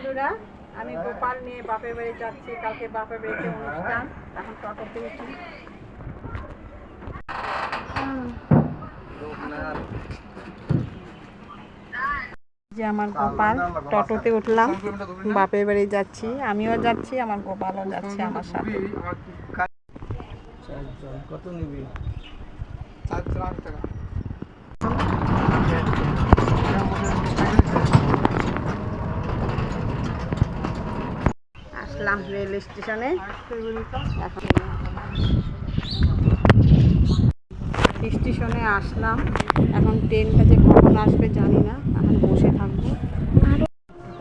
বন্ধুরা, আমি গোপাল নিয়ে বাপের বাড়ি যাচ্ছি। কালকে বাপের বাড়িতে অনুষ্ঠান। এখন টোটোতে উঠি। যে আমার গোপাল, টোটোতে উঠলাম, বাপের বাড়ি যাচ্ছি। আমিও যাচ্ছি, আমার গোপালও যাচ্ছে আমার সাথে। কত নিবি? আসলাম রেল স্টেশনে। এখন স্টেশনে আসলাম। এখন ট্রেনটা যে কখন আসবে জানি না, এখন বসে থাকবো।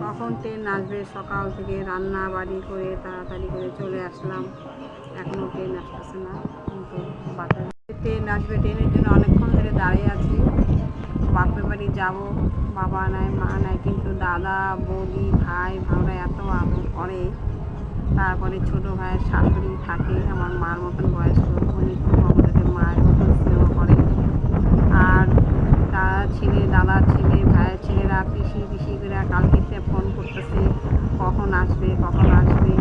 কখন ট্রেন আসবে, সকাল থেকে রান্না বাড়ি করে তাড়াতাড়ি করে চলে আসলাম, এখনও ট্রেন আসতেছে না। কিন্তু বাপের ট্রেন আসবে, ট্রেনের জন্য অনেকক্ষণ ধরে দাঁড়িয়ে আছি। বাপের বাড়ি যাবো, বাবা নাই মা নাই, কিন্তু দাদা বৌদি ভাই ভাইরা এত আদর করে। তারপরে ছোটো ভাইয়ের শাশুড়ি থাকে, আমার মার মতন বয়স্ক, উনি খুব আমাদের মায়ের মতন স্নেহ করে। আর দাদার ছেলে ভাইয়ের ছেলেরা পিসি করে কালকে ফোন করতেছে, কখন আসবে কখন আসবে।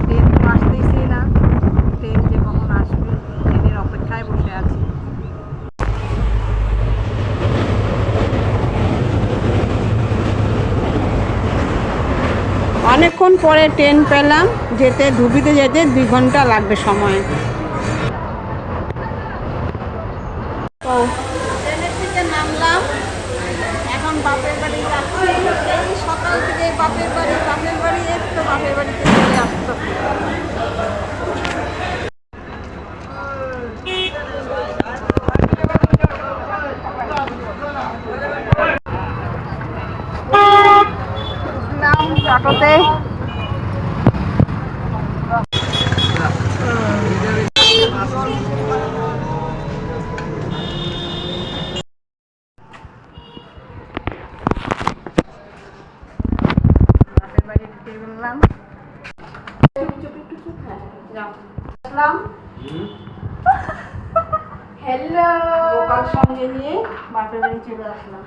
ট্রেন তো আসতেইছে না, ট্রেন যে কখন আসবে ট্রেনের অপেক্ষায় বসে আছি। অনেকক্ষণ পরে ট্রেন পেলাম। ধুবিতে যেতে 2 ঘন্টা লাগবে সময়। তো ট্রেনের থেকে নামলাম, এখন বাপের বাড়ি যাচ্ছি। এই সকাল থেকে বাপের বাড়ি একটু বাপের বাড়িতে চলে আসতেছি। উঠলাম টোটোতে। বাপের বাড়ি ঢুকে গেলাম। হ্যালো, গোপাল সঙ্গে নিয়ে বাপের বাড়ি চলে আসলাম।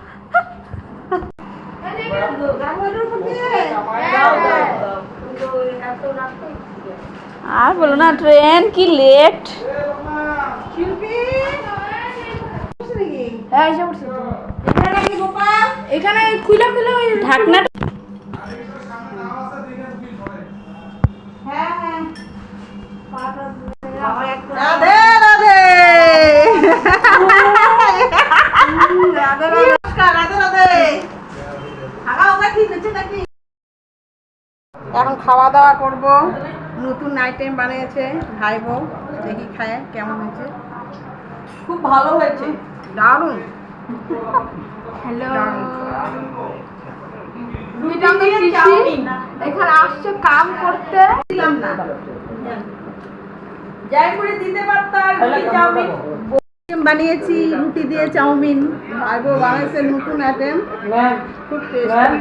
আর বলো না, ট্রেন কি লেট। এখানে খুলে ঢাকনা। রাধে রাধে এখন খাওয়া দাওয়া করবো। নতুন আইটেম বানিয়েছে ভাই বউ, দেখি খায় কেমন হয়েছে। খুব ভালো হয়েছে, দারুণ। হ্যালো, এখানে আসছে কাম করতে। দিলাম না, যাই করে দিতে পারতাম। বানিয়েছি রুটি দিয়ে চাউমিন। ভাই বউ বানিয়েছে নতুন আইটেম, খুব টেস্টি।